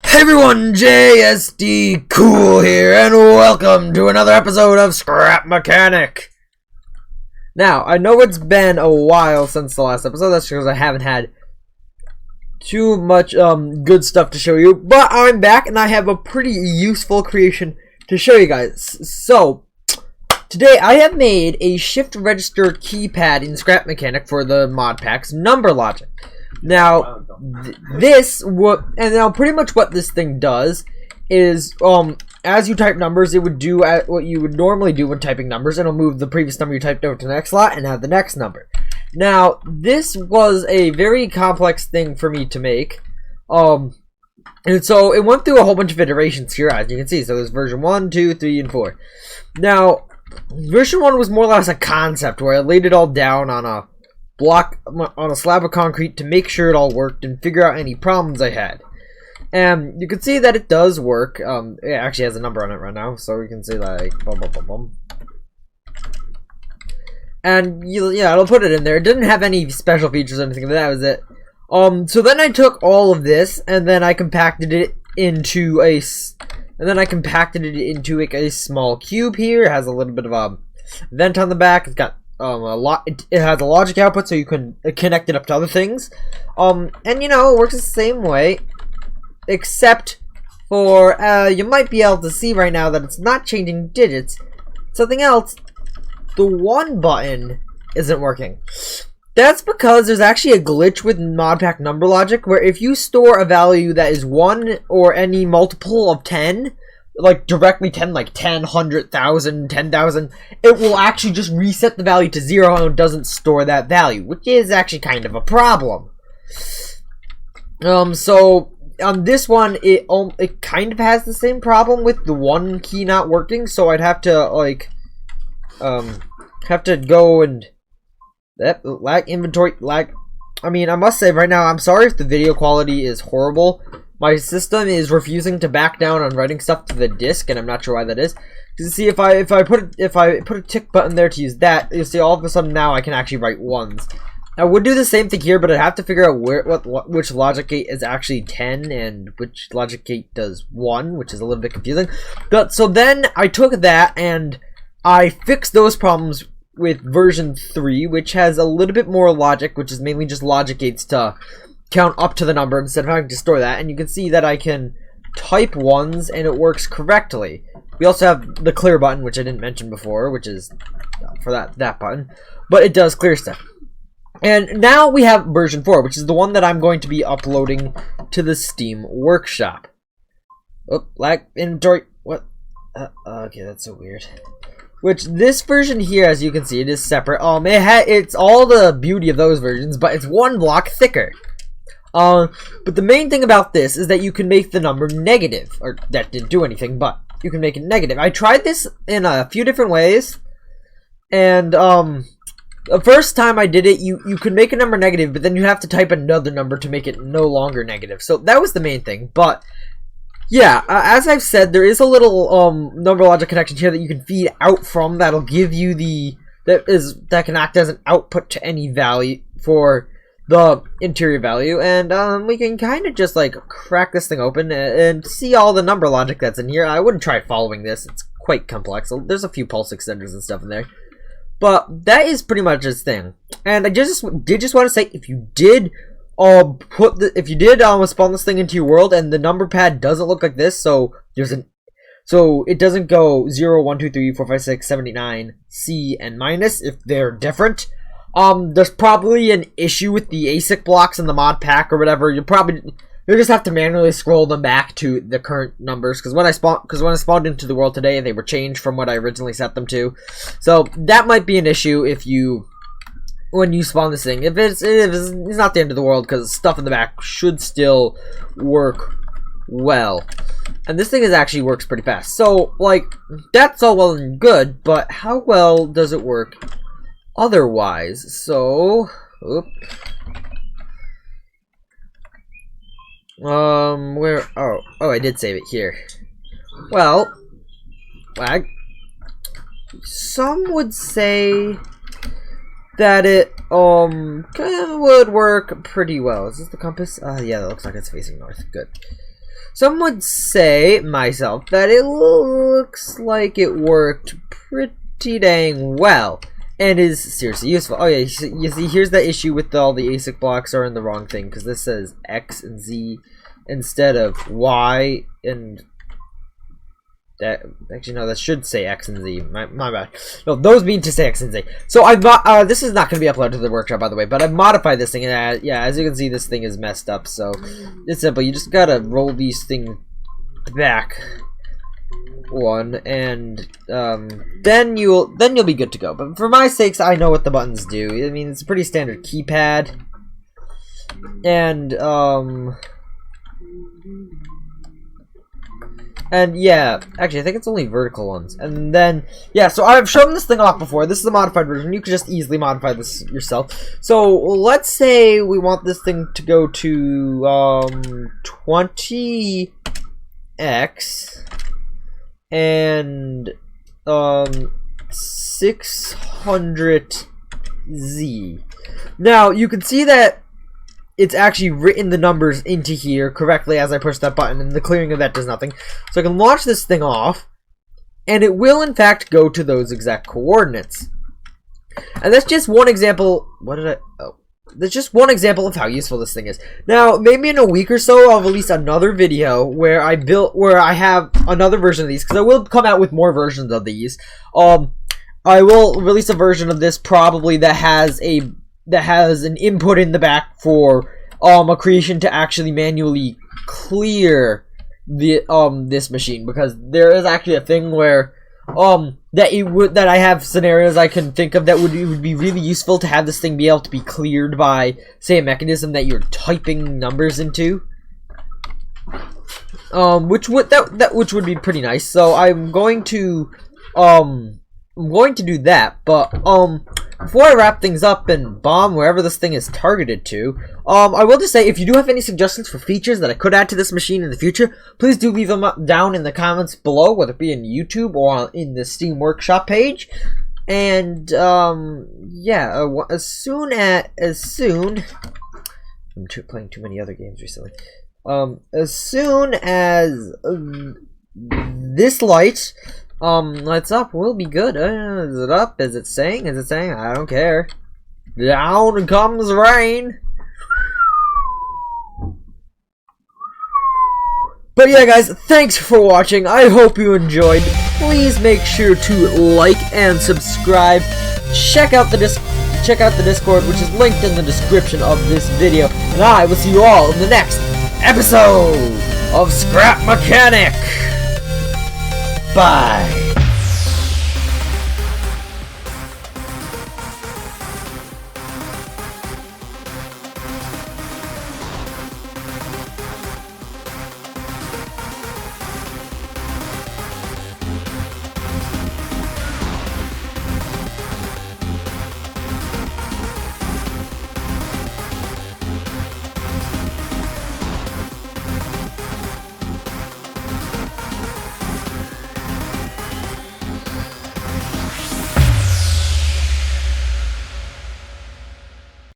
Hey everyone, JSD Cool here, and welcome to another episode of Scrap Mechanic. Now, I know it's been a while since the last episode, that's because I haven't had too much good stuff to show you, but I'm back and I have a pretty useful creation to show you guys. So, today I have made a shift register keypad in Scrap Mechanic for the mod pack's number logic. Now, now pretty much what this thing does is, as you type numbers, it would do what you would normally do when typing numbers, and it'll move the previous number you typed over to the next slot and have the next number. Now, this was a very complex thing for me to make, and so it went through a whole bunch of iterations here, as you can see. So there's version 1, 2, 3, and 4. Now, version 1 was more or less a concept where I laid it all down on a slab of concrete to make sure it all worked and figure out any problems I had. And you can see that it does work. It actually has a number on it right now, so we can see like boom, boom, boom, boom. And yeah, it'll put it in there. It didn't have any special features or anything, but that was it. So then I took all of this and then I compacted it into a small cube here. It has a little bit of a vent on the back. It's got it has a logic output, so you can connect it up to other things. And it works the same way, except for you might be able to see right now that it's not changing digits. Something else, the 1 button isn't working. That's because there's actually a glitch with modpack number logic where if you store a value that is 1 or any multiple of 10, like directly 10, like 10, 100,000, 10,000, it will actually just reset the value to 0 and it doesn't store that value, which is actually kind of a problem. So on this one, it kind of has the same problem with the 1 key not working, so I'd have to go and inventory. I mean, I must say right now, I'm sorry if the video quality is horrible. My system is refusing to back down on writing stuff to the disk, and I'm not sure why that is. You see, if I put a tick button there to use that, you'll see all of a sudden now I can actually write 1s. I would do the same thing here, but I'd have to figure out which logic gate is actually 10 and which logic gate does 1, which is a little bit confusing. But so then I took that and I fixed those problems with version 3, which has a little bit more logic, which is mainly just logic gates to count up to the number instead of having to store that. And you can see that I can type 1s and it works correctly. We also have the clear button, which I didn't mention before, which is for that button, but it does clear stuff. And now we have version 4, which is the one that I'm going to be uploading to the Steam Workshop. Oh, lag inventory. What? Okay, that's so weird. Which this version here, as you can see, it is separate. It's all the beauty of those versions, but it's 1 block thicker. But the main thing about this is that you can make the number negative, or that didn't do anything, but you can make it negative. I tried this in a few different ways, and the first time I did it, you could make a number negative, but then you have to type another number to make it no longer negative. So that was the main thing. But yeah, as I've said, there is a little number logic connection here that you can feed out from that'll give you that can act as an output to any value for the interior value, and we can kind of just like crack this thing open and see all the number logic that's in here. I wouldn't try following this, it's quite complex. There's a few pulse extenders and stuff in there, but that is pretty much its thing. And I just want to say, if you did spawn this thing into your world and the number pad doesn't look like this, so it doesn't go 0, 1, 2, 3, 4, 5, 6, 7, 8, 9, C, and minus if they're different. There's probably an issue with the ASIC blocks in the mod pack or whatever. You'll just have to manually scroll them back to the current numbers, because when I spawned into the world today, they were changed from what I originally set them to. So that might be an issue when you spawn this thing. If it's not the end of the world, because stuff in the back should still work well. And this thing actually works pretty fast. So like, that's all well and good, but how well does it work otherwise? So, where? Oh, I did save it here. Well, some would say that it would work pretty well. Is this the compass? Yeah, that looks like it's facing north. Good. some would say, myself, that it looks like it worked pretty dang well. And is seriously useful. Oh yeah, you see, here's the issue with all the ASIC blocks are in the wrong thing, because this says X and Z instead of Y, and that actually no, that should say X and Z. My bad. No, those mean to say X and Z. So this is not going to be uploaded to the workshop, by the way, but I've modified this thing, and yeah, as you can see, this thing is messed up. So it's simple. You just gotta roll these things back one, and then you'll be good to go. But for my sakes, I know what the buttons do. I mean, it's a pretty standard keypad, and yeah, actually I think it's only vertical ones. And then yeah, so I've shown this thing off before. This is a modified version. You can just easily modify this yourself. So let's say we want this thing to go to 20x and 600Z. Now you can see that it's actually written the numbers into here correctly as I push that button, and the clearing of that does nothing. So I can launch this thing off, and it will in fact go to those exact coordinates. And that's just one example. That's just one example of how useful this thing is. Now, maybe in a week or so, I'll release another video where I have another version of these, because I will come out with more versions of these. I will release a version of this probably that has an input in the back for a creation to actually manually clear the this machine, because there is actually a thing where that I have scenarios I can think of that would be really useful to have this thing be able to be cleared by, say, a mechanism that you're typing numbers into, which would be pretty nice. So I'm going to do that, but before I wrap things up and bomb wherever this thing is targeted to, I will just say, if you do have any suggestions for features that I could add to this machine in the future, please do leave them down in the comments below, whether it be in YouTube or in the Steam Workshop page. And yeah, as soon I'm playing too many other games recently. As soon as this light lights up, we'll be good. Is it up? Is it saying? Is it saying? I don't care. Down comes rain. But yeah, guys, thanks for watching. I hope you enjoyed. Please make sure to like and subscribe. Check out the Discord, which is linked in the description of this video. And I will see you all in the next episode of Scrap Mechanic. Bye.